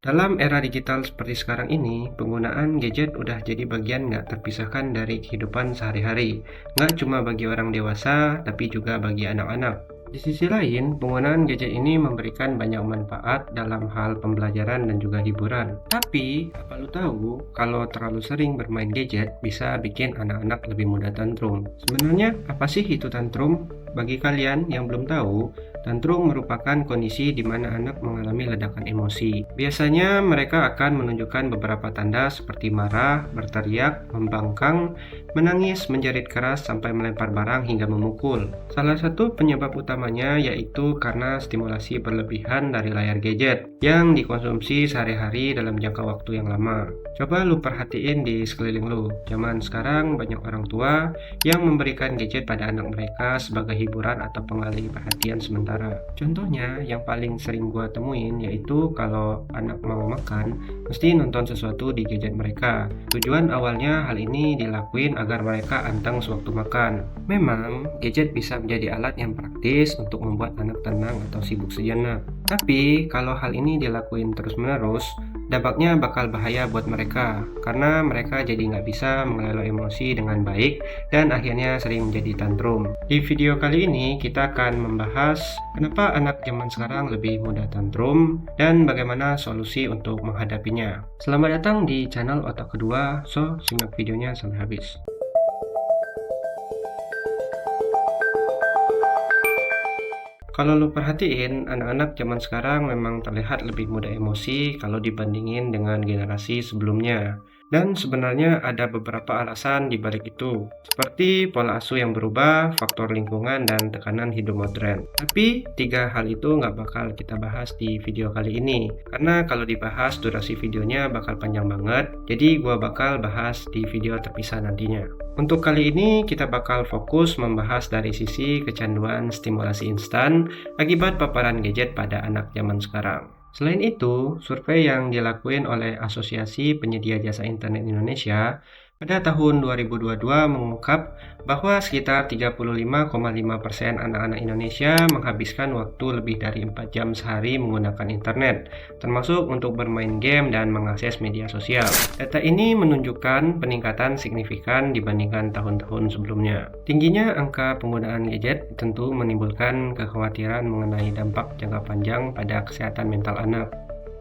Dalam era digital seperti sekarang ini, penggunaan gadget udah jadi bagian nggak terpisahkan dari kehidupan sehari-hari. Nggak cuma bagi orang dewasa, tapi juga bagi anak-anak. Di sisi lain, penggunaan gadget ini memberikan banyak manfaat dalam hal pembelajaran dan juga hiburan. Tapi, apa lu tahu kalau terlalu sering bermain gadget bisa bikin anak-anak lebih mudah tantrum? Sebenarnya, apa sih itu tantrum? Bagi kalian yang belum tahu, tantrum merupakan kondisi di mana anak mengalami ledakan emosi. Biasanya mereka akan menunjukkan beberapa tanda seperti marah, berteriak, membangkang, menangis, menjerit keras sampai melempar barang hingga memukul. Salah satu penyebab utamanya yaitu karena stimulasi berlebihan dari layar gadget yang dikonsumsi sehari-hari dalam jangka waktu yang lama. Coba lu perhatiin di sekeliling lu. Zaman sekarang banyak orang tua yang memberikan gadget pada anak mereka sebagai hiburan atau pengalih perhatian sementara. Contohnya yang paling sering gua temuin yaitu kalau anak mau makan mesti nonton sesuatu di gadget mereka. Tujuan awalnya hal ini dilakuin agar mereka anteng sewaktu makan. Memang gadget bisa menjadi alat yang praktis untuk membuat anak tenang atau sibuk sejenak. Tapi kalau hal ini dilakuin terus-menerus, dampaknya bakal bahaya buat mereka karena mereka jadi nggak bisa mengelola emosi dengan baik dan akhirnya sering menjadi tantrum. Di video kali ini kita akan membahas kenapa anak zaman sekarang lebih mudah tantrum dan bagaimana solusi untuk menghadapinya. Selamat datang di channel Otak Kedua, so simak videonya sampai habis. Kalau lu perhatiin, anak-anak zaman sekarang memang terlihat lebih mudah emosi kalau dibandingin dengan generasi sebelumnya. Dan sebenarnya ada beberapa alasan di balik itu, seperti pola asuh yang berubah, faktor lingkungan, dan tekanan hidup modern. Tapi, tiga hal itu nggak bakal kita bahas di video kali ini, karena kalau dibahas durasi videonya bakal panjang banget, jadi gua bakal bahas di video terpisah nantinya. Untuk kali ini, kita bakal fokus membahas dari sisi kecanduan stimulasi instan akibat paparan gadget pada anak zaman sekarang. Selain itu, survei yang dilakukan oleh Asosiasi Penyedia Jasa Internet Indonesia pada tahun 2022 mengungkap bahwa sekitar 35,5% anak-anak Indonesia menghabiskan waktu lebih dari 4 jam sehari menggunakan internet, termasuk untuk bermain game dan mengakses media sosial. Data ini menunjukkan peningkatan signifikan dibandingkan tahun-tahun sebelumnya. Tingginya angka penggunaan gadget tentu menimbulkan kekhawatiran mengenai dampak jangka panjang pada kesehatan mental anak.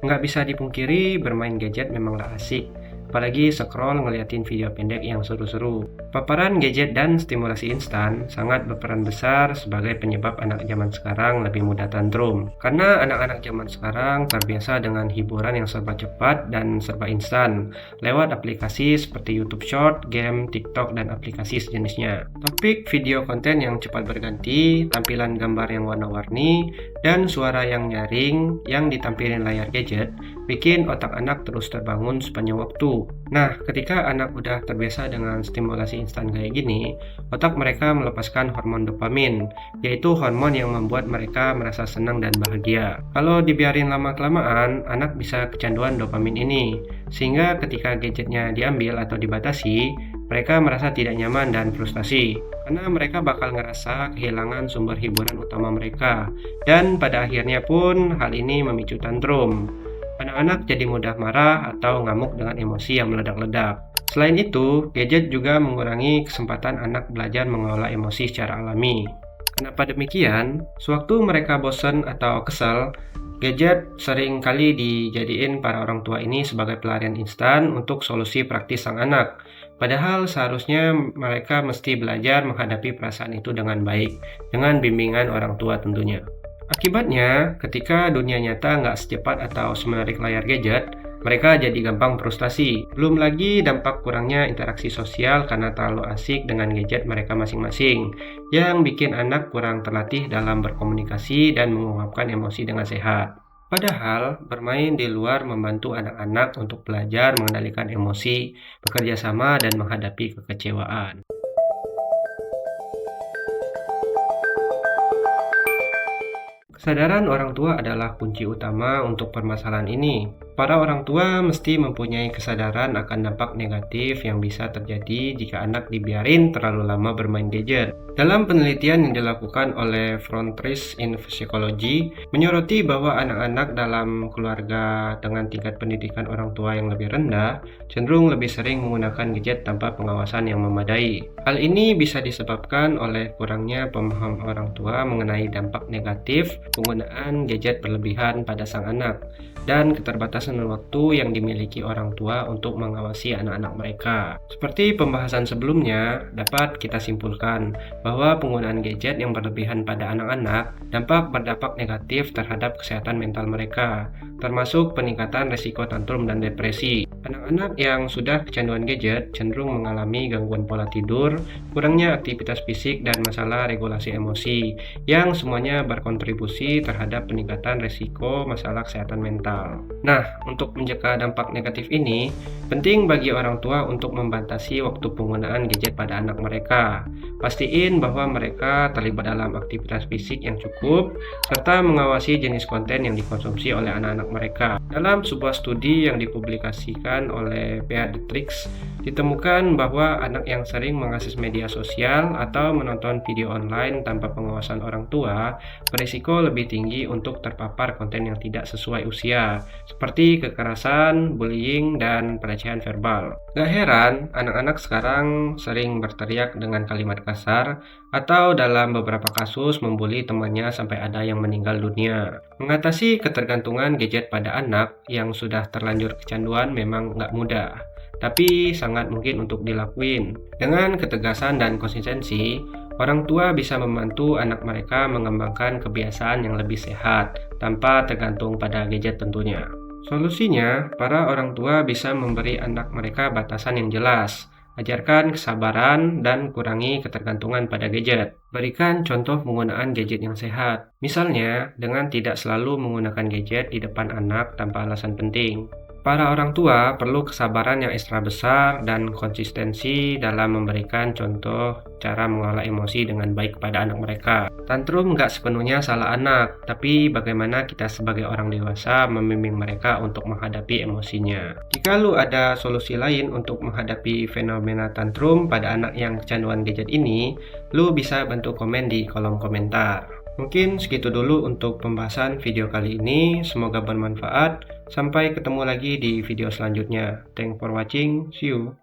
Nggak bisa dipungkiri, bermain gadget memanglah asik. Apalagi scroll ngeliatin video pendek yang seru-seru. Paparan gadget dan stimulasi instan sangat berperan besar sebagai penyebab anak zaman sekarang lebih mudah tantrum. Karena anak-anak zaman sekarang terbiasa dengan hiburan yang serba cepat dan serba instan lewat aplikasi seperti YouTube Short, game, TikTok, dan aplikasi sejenisnya. Topik video konten yang cepat berganti, tampilan gambar yang warna-warni, dan suara yang nyaring yang ditampilkan layar gadget bikin otak anak terus terbangun sepanjang waktu. Nah, ketika anak udah terbiasa dengan stimulasi instan kayak gini, otak mereka melepaskan hormon dopamin, yaitu hormon yang membuat mereka merasa senang dan bahagia. Kalau dibiarin lama-kelamaan, anak bisa kecanduan dopamin ini, sehingga ketika gadgetnya diambil atau dibatasi, mereka merasa tidak nyaman dan frustasi, karena mereka bakal ngerasa kehilangan sumber hiburan utama mereka, dan pada akhirnya pun hal ini memicu tantrum. Anak-anak jadi mudah marah atau ngamuk dengan emosi yang meledak-ledak. Selain itu, gadget juga mengurangi kesempatan anak belajar mengelola emosi secara alami. Kenapa demikian? Sewaktu mereka bosan atau kesal, gadget sering kali dijadiin para orang tua ini sebagai pelarian instan untuk solusi praktis sang anak. Padahal seharusnya mereka mesti belajar menghadapi perasaan itu dengan baik, dengan bimbingan orang tua tentunya. Akibatnya, ketika dunia nyata nggak secepat atau semenarik layar gadget, mereka jadi gampang frustasi. Belum lagi dampak kurangnya interaksi sosial karena terlalu asik dengan gadget mereka masing-masing, yang bikin anak kurang terlatih dalam berkomunikasi dan mengungkapkan emosi dengan sehat. Padahal, bermain di luar membantu anak-anak untuk belajar mengendalikan emosi, bekerja sama, dan menghadapi kekecewaan. Kesadaran orang tua adalah kunci utama untuk permasalahan ini. Para orang tua mesti mempunyai kesadaran akan dampak negatif yang bisa terjadi jika anak dibiarin terlalu lama bermain gadget. Dalam penelitian yang dilakukan oleh Frontiers in Psychology, menyoroti bahwa anak-anak dalam keluarga dengan tingkat pendidikan orang tua yang lebih rendah cenderung lebih sering menggunakan gadget tanpa pengawasan yang memadai. Hal ini bisa disebabkan oleh kurangnya pemahaman orang tua mengenai dampak negatif penggunaan gadget berlebihan pada sang anak dan keterbatasan waktu yang dimiliki orang tua untuk mengawasi anak-anak mereka. Seperti pembahasan sebelumnya, dapat kita simpulkan bahwa penggunaan gadget yang berlebihan pada anak-anak dapat berdampak negatif terhadap kesehatan mental mereka, termasuk peningkatan risiko tantrum dan depresi. Anak-anak yang sudah kecanduan gadget cenderung mengalami gangguan pola tidur, kurangnya aktivitas fisik, dan masalah regulasi emosi, yang semuanya berkontribusi terhadap peningkatan risiko masalah kesehatan mental. Nah, untuk mencegah dampak negatif ini, penting bagi orang tua untuk membatasi waktu penggunaan gadget pada anak mereka. Pastiin bahwa mereka terlibat dalam aktivitas fisik yang cukup, serta mengawasi jenis konten yang dikonsumsi oleh anak-anak mereka. Dalam sebuah studi yang dipublikasikan oleh Pediatrics, ditemukan bahwa anak yang sering mengakses media sosial atau menonton video online tanpa pengawasan orang tua berisiko lebih tinggi untuk terpapar konten yang tidak sesuai usia, seperti kekerasan, bullying, dan pelecehan verbal. Gak heran, anak-anak sekarang sering berteriak dengan kalimat kasar atau dalam beberapa kasus membuli temannya sampai ada yang meninggal dunia. Mengatasi ketergantungan gadget pada anak yang sudah terlanjur kecanduan memang gak mudah, tapi sangat mungkin untuk dilakuin. Dengan ketegasan dan konsistensi, orang tua bisa membantu anak mereka mengembangkan kebiasaan yang lebih sehat tanpa tergantung pada gadget tentunya. Solusinya, para orang tua bisa memberi anak mereka batasan yang jelas, ajarkan kesabaran, dan kurangi ketergantungan pada gadget. Berikan contoh penggunaan gadget yang sehat, misalnya dengan tidak selalu menggunakan gadget di depan anak tanpa alasan penting. Para orang tua perlu kesabaran yang ekstra besar dan konsistensi dalam memberikan contoh cara mengelola emosi dengan baik pada anak mereka. Tantrum nggak sepenuhnya salah anak, tapi bagaimana kita sebagai orang dewasa membimbing mereka untuk menghadapi emosinya. Jika lu ada solusi lain untuk menghadapi fenomena tantrum pada anak yang kecanduan gadget ini, lu bisa bantu komen di kolom komentar. Mungkin segitu dulu untuk pembahasan video kali ini, semoga bermanfaat. Sampai ketemu lagi di video selanjutnya. Thanks for watching, see you.